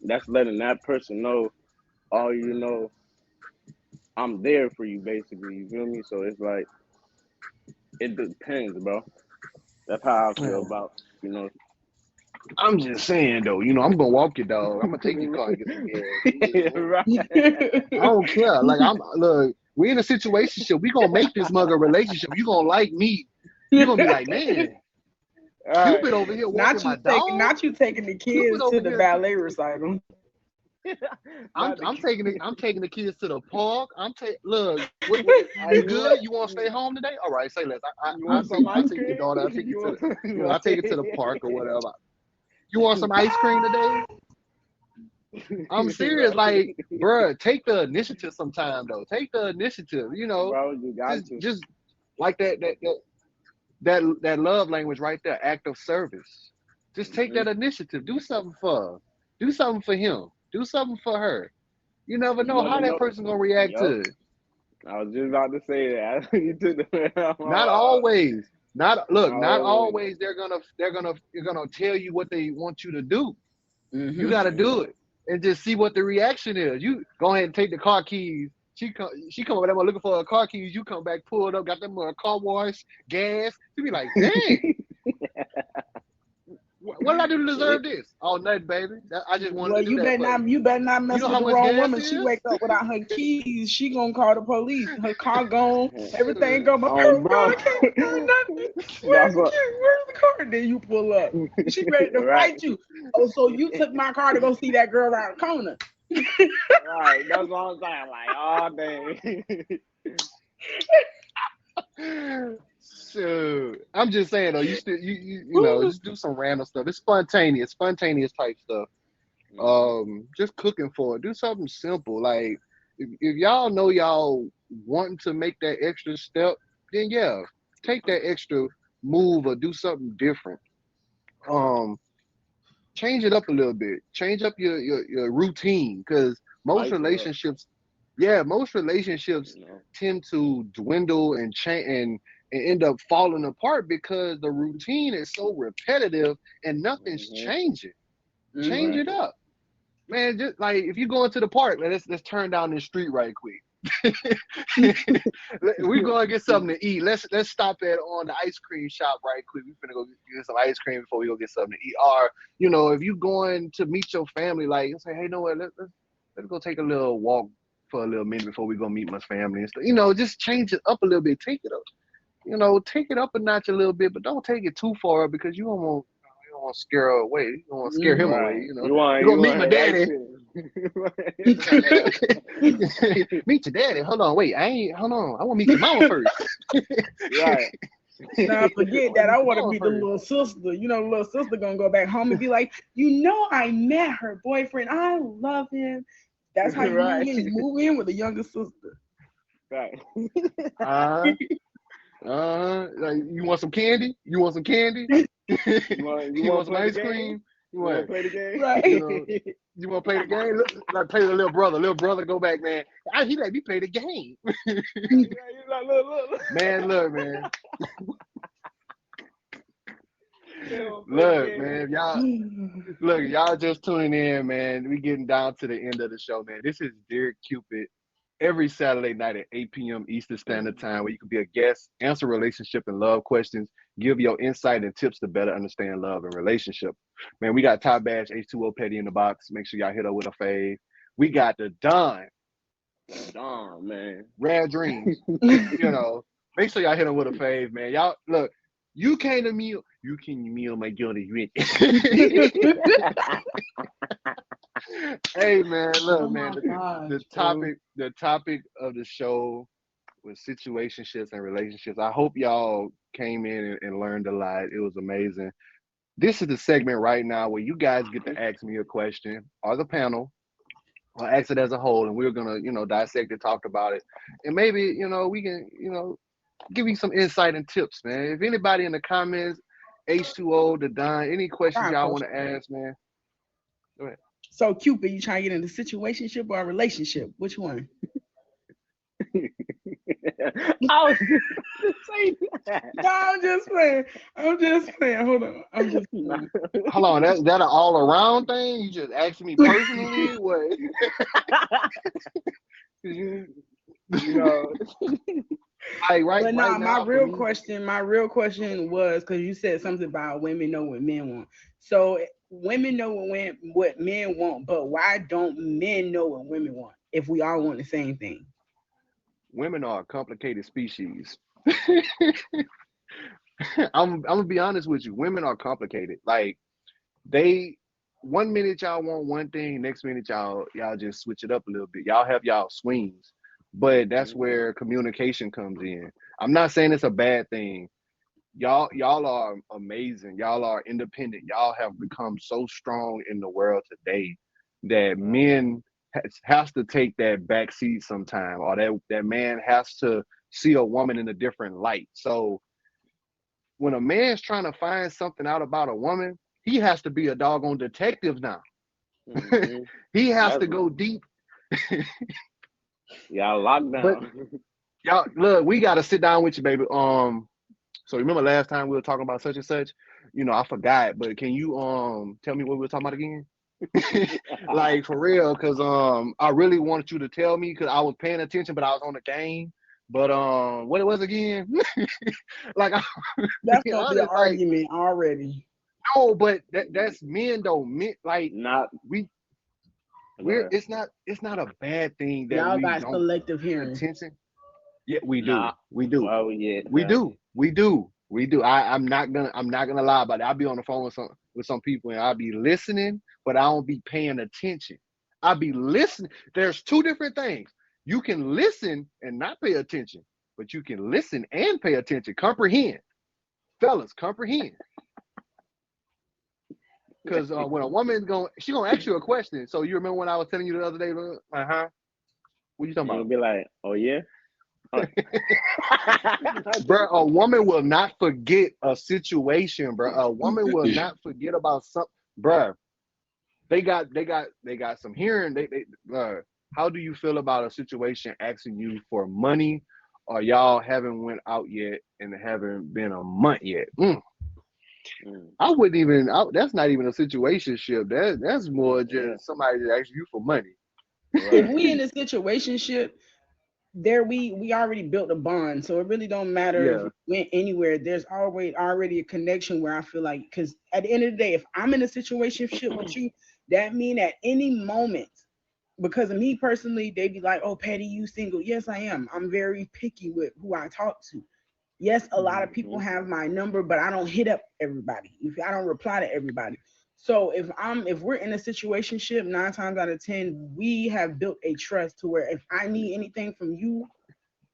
That's letting that person know, I'm there for you, basically. You feel me? So it's like, it depends, bro. That's how I feel about,
I'm just saying, though, I'm going to walk your dog. I'm going to take your car and get some gas. I don't care. Like, look, we in a situationship. We going to make this mug a relationship. You going to like me. You're going to be like, man, Qupid over here walking my dog.
Not you taking the kids to the ballet recital.
I'm taking the kids to the park. Look,
I
you
know
good? You want to stay home today? All right, say less.
you want some
I'll
ice
take your
cream?
daughter. I'll take you
You
to
want
I'll take it to the park or whatever. You want some ice cream today? I'm serious. Like, bruh, take the initiative sometime though. Take the initiative.
bro, you got to.
Just like that love language right there, act of service. Just take that initiative. Do something for her. Do something for him. Do something for her. You never
You
know how
never
that
know.
person gonna react
Yup.
to it.
I was just about to say that. You took the
Not always. Not
not always.
always they're gonna tell you what they want you to do. You gotta
Mhm.
do it and just see what the reaction is. You go ahead and take the car keys. She come over there looking for her car keys. You come back, pulled up, got them car wash, gas. You be like, dang, what did I do to deserve this? Oh, nothing, baby. I just wanted
Well,
to do that for you.
you better not
You
mess
know
with
how
the
much
wrong
gas
woman. She
is?
wake up without her keys, she gonna call the police. Her car gone, everything gone. My
Oh,
purse gone.
bro.
I can't find nothing. Where's
That's
the
what.
key? Where's the car? Then you pull up. She ready to
Right.
fight you. Oh, so you took my car to go see that girl around the corner.
Right. That's what I'm saying. Like, oh, dang.
So I'm just saying though, just do some random stuff. It's spontaneous type stuff. Just cooking for it. Do something simple. Like if y'all know y'all wanting to make that extra step, then yeah, take that extra move or do something different. Um, Change it up a little bit. Change up your routine because most
Spice it up.
relationships, yeah, most relationships
You know.
tend to dwindle and change and end up falling apart because the routine is so repetitive and nothing's
Mhm.
changing. Change
Right.
it up, man. Just like if you go into the park, let's turn down this street right quick. We gonna get something to eat. Let's stop at on the ice cream shop right quick. We finna go get some ice cream before we go get something to eat. Or if you going to meet your family, like say, hey, you know what? Let's go take a little walk for a little minute before we go meet my family and stuff. Just change it up a little bit. Take it up a notch a little bit, but don't take it too far because you don't want to scare her away. You don't want to scare him away.
Right. You want
You're gonna meet my daddy.
action.
Meet your daddy. Hold on, wait. Hold on. I want to meet your mama first.
Right.
Now forget that. I want to
Mama
be the
first.
little sister. The little sister gonna go back home and be like, I met her boyfriend. I love him. That's how you
Right.
move in. You move in with the younger sister.
Right.
Like, you want some candy? You want some candy?
You want
some
to play
ice
the game?
cream?
You want to play the game?
Right.
You want to play the game? Like play the little brother. Little brother go back, man. He let me play the game.
Yeah, you like, look.
Man, look, man.
Look,
man. Y'all just tuning in, man. We getting down to the end of the show, man. This is Dear Cupid. Every Saturday night at 8 p.m. Eastern Standard Time, where you can be a guest, answer relationship and love questions, give your insight and tips to better understand love and relationship. Man, we got Top Badge H2O Petty in the box. Make sure y'all hit her with a fave. We got the
Don, man.
Rare Dreams. Make sure y'all hit her with a fave, man. Y'all look. You came to me. You came to me on my girl. Hey man, look, man. The topic of the show was situationships and relationships. I hope y'all came in and learned a lot. It was amazing. This is the segment right now where you guys get to ask me a question, or the panel, or ask it as a whole, and we're gonna, dissect it, talk about it, and maybe, we can, give you some insight and tips, man. If anybody in the comments, H2O, ThaDon, any questions y'all want to ask, man, go ahead.
So Cupid, you trying to get into situationship or a relationship? Which one?
I was just saying that.
No, I'm just playing. Hold on. I'm just playing.
Hold on, that an all around thing? You just asking me personally? What? Like
But
right
my
now,
real question was because you said something about women know what men want. So women know what men want, but why don't men know what women want if we all want the same thing?
Women are a complicated species. I'm gonna be honest with you. Women are complicated. Like they one minute y'all want one thing, next minute y'all just switch it up a little bit. Y'all have y'all swings, but that's where communication comes in. I'm not saying it's a bad thing. Y'all are amazing. Y'all are independent. Y'all have become so strong in the world today that men has to take that back seat sometime, or that man has to see a woman in a different light. So when a man's trying to find something out about a woman, he has to be a doggone detective now. He has to go deep.
Y'all locked
But
down.
y'all look, we gotta sit down with you, baby. So remember last time we were talking about such and such? You know, I forgot, but can you tell me what we were talking about again? Like for real, cause I really wanted you to tell me because I was paying attention, but I was on the game. But what it was again? Like
That's
being
gonna be an
honest, like
argument already.
no, but that's men though. Men like
Not.
we're it's not a bad thing that
Y'all
we
got
don't
selective
pay
hearing.
attention. Yeah, we do.
Nah.
We do.
Well, yeah,
We do.
exactly.
We do. We do. I'm not gonna lie about it. I'll be on the phone with some people and I'll be listening, but I don't be paying attention. I'll be listening. There's two different things. You can listen and not pay attention, but you can listen and pay attention. Comprehend. Fellas, comprehend. Because when a woman's she gonna ask you a question. So you remember when I was telling you the other day, what you talking
You'll
about?
be like, oh yeah.
Bro, a woman will not forget a situation, bro. A woman will not forget about something, bro. They got some hearing. How do you feel about a situation asking you for money, or y'all haven't went out yet and haven't been a month yet? I wouldn't even. That's not even a situationship. That's more just somebody that asks you for money.
If we in a situationship, there we already built a bond, so it really don't matter if
Yeah.
we went anywhere. There's already a connection where I feel like, because at the end of the day, if I'm in a situationship with you, that mean at any moment, because of me personally, they be like, "Oh, Petty, you single?" Yes, I am. I'm very picky with who I talk to. Yes, a lot of people have my number, but I don't hit up everybody. If I don't reply to everybody. So if we're in a situationship, 9 times out of 10, we have built a trust to where if I need anything from you,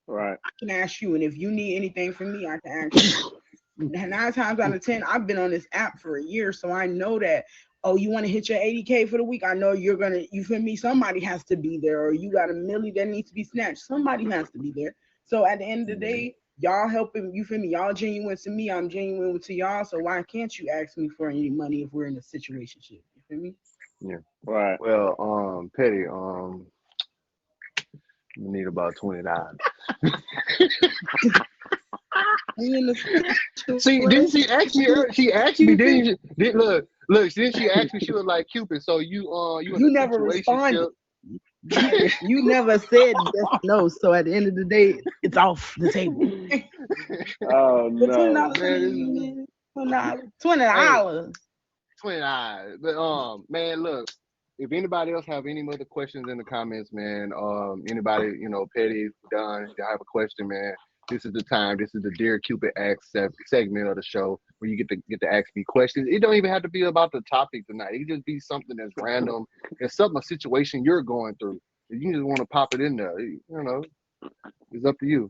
Right.
I can ask you, and if you need anything from me, I can ask you. 9 times out of 10, I've been on this app for a year, so I know that. Oh, you want to hit your 80K for the week? I know you're gonna. You feel me? Somebody has to be there, or you got a milli that needs to be snatched. Somebody has to be there. So at the end of the day, y'all helping. You feel me? Y'all genuine to me. I'm genuine to y'all. So why can't you ask me for any money if we're in a situationship? You feel me?
Yeah.
Right.
Well, Petty, you need about $20.
We in the
See, didn't she ask me earlier? She asked me,
Cupid,
didn't she? Look, then she asked me, she was like, Cupid, so you in
you
a
never responded.
situationship?
You never said yes, no. So at the end of the day, it's off the table.
Oh
But
no.
$20, $20,
Hey,
$20.
$20. But man, look, if anybody else have any other questions in the comments, man, anybody, Petty, Don, you have a question, man. This is the time. This is the Dear Cupid Asks segment of the show where you get to ask me questions. It don't even have to be about the topic tonight. It can just be something that's random. It's a situation you're going through. If you just want to pop it in there, it's up to you.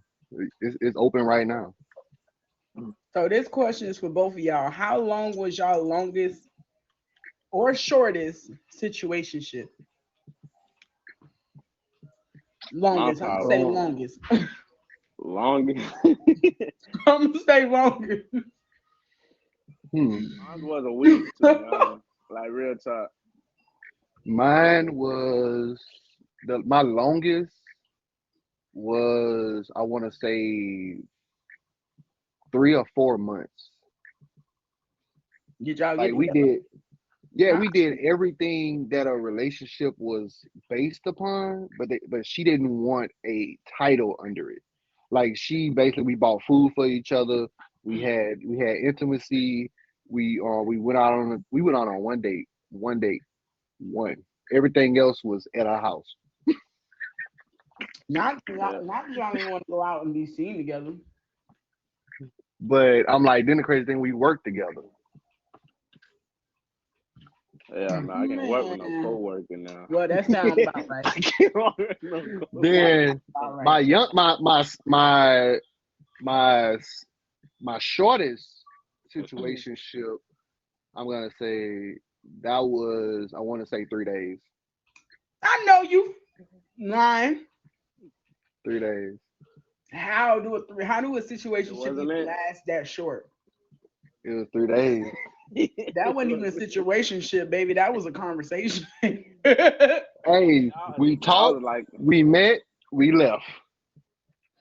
It's open right now.
So this question is for both of y'all. How long was y'all longest or shortest situationship?
My
Longest. I'm gonna say
power.
longest.
Longest.
I'm gonna say longest.
Hmm.
Mine was a week, to be honest. Like real talk.
Mine was my longest was I want to say 3 or 4 months.
Did y'all get
Like we
together?
did, yeah,
Nah.
we did everything that a relationship was based upon, but she didn't want a title under it. Like she basically we bought food for each other. We had intimacy. We went out on one date, one. Everything else was at our house.
Not
Yeah.
y'all didn't want to go out and be seen together.
But I'm like, then the crazy thing, we worked together.
Yeah, man, I can't work with no
Man.
coworker now.
Well, that sounds about right.
I can't work with no coworker.
Then
About
my
right.
young my my shortest situationship, I'm gonna say that was, I want to say 3 days.
I know you lying.
3 days.
How do a
It
situationship
wasn't
even
it.
last that short?
It was 3 days.
That wasn't even a situationship, baby. That was a conversation.
Hey, we
I
talked,
was like,
we met, we left.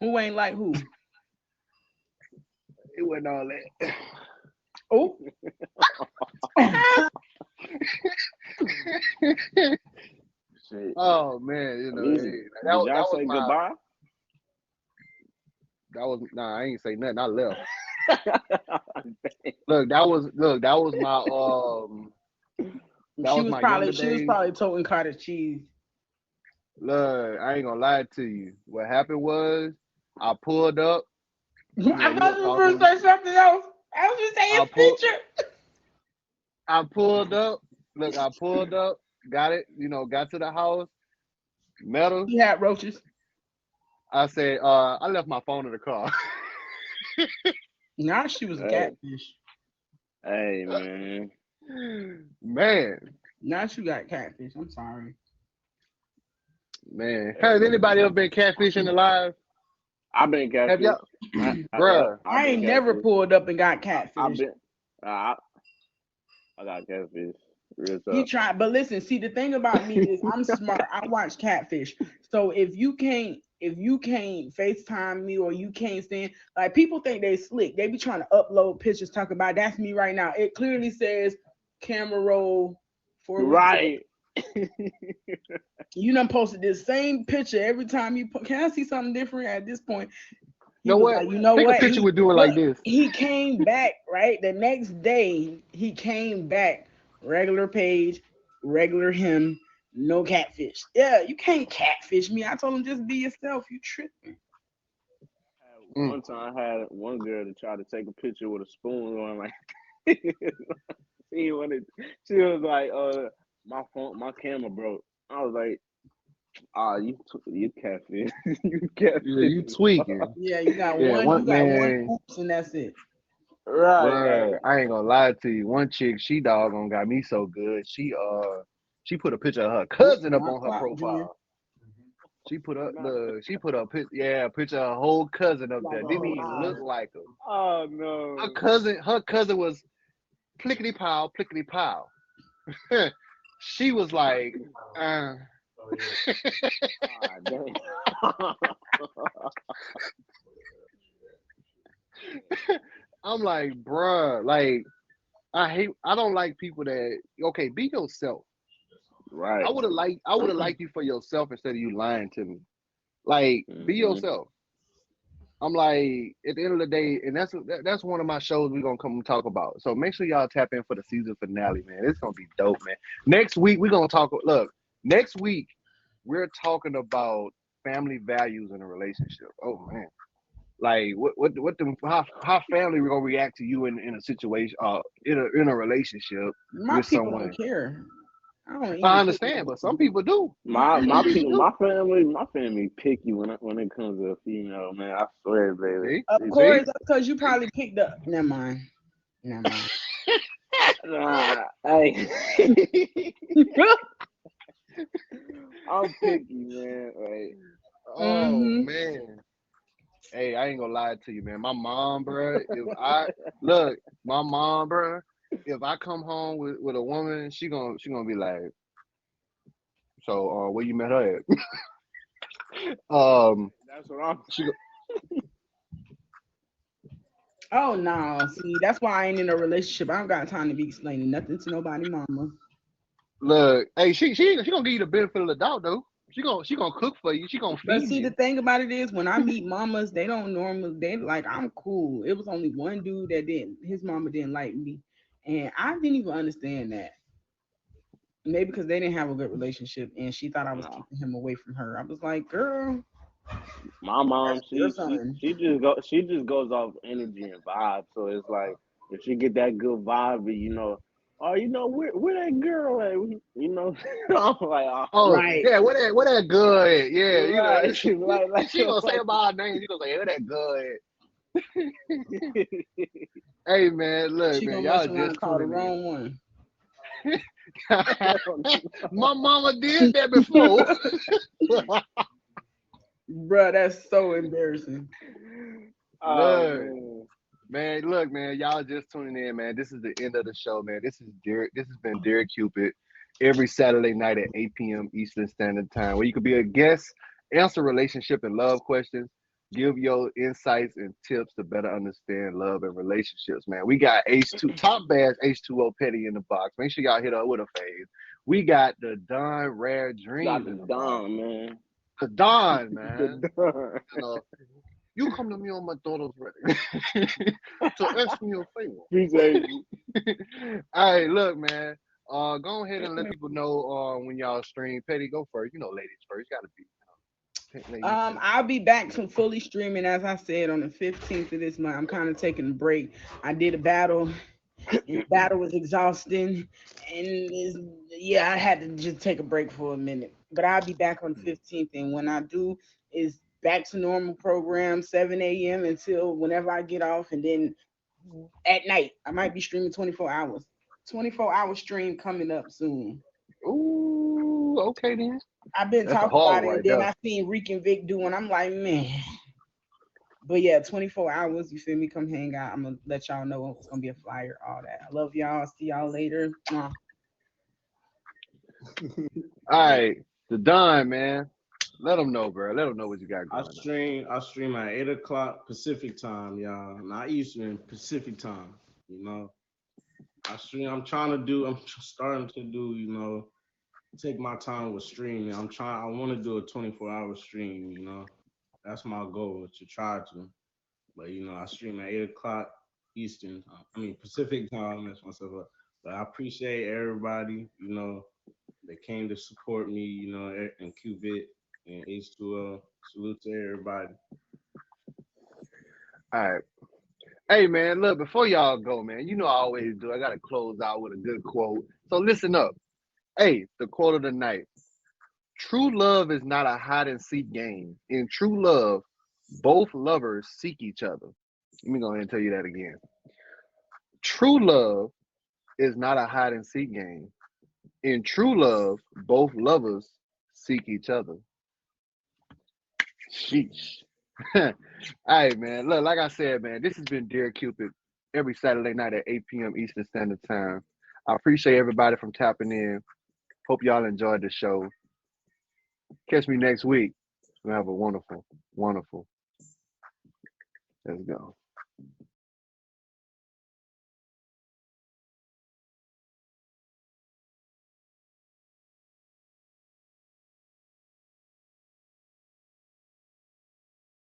Who ain't like who?
It wasn't all that.
Oh.
shit.
Oh man, you
At
know,
least,
hey,
did
that
y'all
was
say
my,
goodbye?
nah, I ain't say nothing. I left. Look, that was my that
She
was
was
my younger
probably
days.
toting cottage cheese.
Look, I ain't gonna lie to you. What happened was I pulled up.
I
We
thought
were
you were gonna
talking.
say something else. I was just saying
I pulled
picture.
I pulled up. Look, I pulled up. Got it. Got to the house. Met her.
He had roaches.
I said, I left my phone in the car.
Now she was a
Hey,
catfish.
hey, man.
Man,
Now she got catfish. I'm sorry.
man. Has anybody ever been catfishing alive?
I've been
Have
catfish.
y'all,
Yeah,
bruh?
I've
I
been
ain't never
catfish.
pulled up and got
I've
catfish.
been, I got catfish. Real
He
tough.
tried, but listen, see the thing about me is I'm smart. I watch catfish. So if you can't FaceTime me or you can't stand, like people think they slick. They be trying to upload pictures, talk about that's me right now. It clearly says camera roll 4 weeks ago.
Right.
You done posted this same picture every time you can I see something different at this point? He
Know
was
what?
like, you know
Take a
what?
picture with doing like this.
He came back, right? The next day, he came back, regular page, regular him, no catfish. Yeah, you can't catfish me. I told him just be yourself. You tripping.
Mm.
One time I had one girl to try to take a picture with a spoon on, like she wanted. She was like, my camera broke." I was like, you catfish, you
Yeah,
catfish."
you tweaking.
Yeah, you got
Yeah,
one,
one man,
oops, and that's it.
Right,
bruh. I ain't gonna lie to you. One chick, she doggone got me so good. She put a picture of her
Oops,
cousin up
knock
on her
out, Junior.
profile. She put up
Not-
the she put a picture of her whole cousin up there. Didn't
Oh,
even look like her.
Oh
Her
no.
cousin was plickety pow, plickety pow. She was like,
Ah, dang.
I'm like, bruh, like I don't like people that, okay, be yourself.
Right.
I would have liked you for yourself instead of you lying to me. Like, be
Mm-hmm.
yourself. I'm like, at the end of the day, and that's one of my shows we're gonna come and talk about. So make sure y'all tap in for the season finale, man. It's gonna be dope, man. Next week we're gonna talk. Look, next week we're talking about family values in a relationship. Oh man, like how family gonna react to you in a situation, in a relationship
my
with
people
someone.
don't care. I don't
I
even
understand, but some people do.
My
Some
people,
people
my family picky when it comes to a female, man. I swear,
do.
baby.
See,
Of
you
course,
see.
because you probably picked up. Never mind.
Nah, hey. I'm picky, man. Like,
Oh
Mm-hmm.
man. Hey, I ain't gonna lie to you, man. My mom, bro. Look, my mom, bro. If I come home with a woman, she gonna be like, so, where you met her at?
that's what I'm.
She go,
Oh no, see, that's why I ain't in a relationship. I don't got time to be explaining nothing to nobody, mama.
look, hey, she gonna give you the benefit of the doubt though. She gonna cook for you. She gonna
But
feed
see, the
you.
thing about it is, when I meet mamas, they don't normally. They like I'm cool. It was only one dude that didn't. His mama didn't like me, and I didn't even understand that. Maybe because they didn't have a good relationship, and she thought I was
No,
keeping him away from her. I was like, girl,
my mom,
that's your
she
son.
she just goes off energy and vibe. So it's like if she get that good vibe, you know, oh, you know, where that girl at? You know, I'm like, oh,
Oh,
Right.
yeah, what that good at? Yeah, you know,
right,
she gonna say
like,
about our names. You gonna say, what that good at? Hey, man, look,
She
man,
gonna mess
y'all
around
just
and call the
tuning
wrong one.
in. My mama did that before.
Bruh, that's so embarrassing.
oh
Look,
man,
look, man, y'all just tuning in, man. This is the end of the show, man. This is Derek. This has been Derek Cupid every Saturday night at 8 p.m. Eastern Standard Time, where you could be a guest, answer relationship and love questions, give your insights and tips to better understand love and relationships, man. We got H2 top bass H2O Petty in the box. Make sure y'all hit up with a fave. We got the Don Rare
got
Dreams
the
in the box.
Don, man.
The Don,
The
man.
Don.
You know, you come to me on my daughter's wedding to ask me a favor.
Appreciate you.
All right, look, man. Go ahead and let people know when y'all stream. Petty, go first. You know, ladies first. Gotta be. Ladies first.
I'll be back to fully streaming, as I said, on the 15th of this month. I'm kind of taking a break. I did a battle, and the battle was exhausting, and yeah, I had to just take a break for a minute. But I'll be back on the 15th, and when I do, is back to normal program, 7 a.m. until whenever I get off, and then at night I might be streaming 24 hours. 24-hour stream coming up soon.
Ooh, okay then.
I've been
That's a
talking
hard
about it,
one
and
right
then
there.
I seen Reek and Vic do, and I'm like, man. But yeah, 24 hours, you feel me? Come hang out. I'm gonna let y'all know it's gonna be a flyer, all that. I love y'all. See y'all later. Mwah.
All right, the Don, man. Let them know, bro. Let them know what you got going on.
I stream at 8 o'clock Pacific time, y'all. Not Eastern, Pacific time. You know, I'm starting to do. You know, take my time with streaming. I want to do a 24-hour stream. You know, that's my goal to try to. But you know, I stream at 8 o'clock Eastern. Pacific time. That's myself up. But I appreciate everybody. You know, that came to support me. You know, and Qupid and H2O. Salute to everybody.
All right. Hey, man, look, before y'all go, man, you know I always do. I got to close out with a good quote. So listen up. Hey, the quote of the night. True love is not a hide and seek game. In true love, both lovers seek each other. Let me go ahead and tell you that again. True love is not a hide and seek game. In true love, both lovers seek each other. Sheesh. All right, man. Look, like I said, man, this has been Dear Cupid every Saturday night at 8 p.m. Eastern Standard Time. I appreciate everybody from tapping in. Hope y'all enjoyed the show. Catch me next week. We'll have a wonderful, wonderful. Let's go.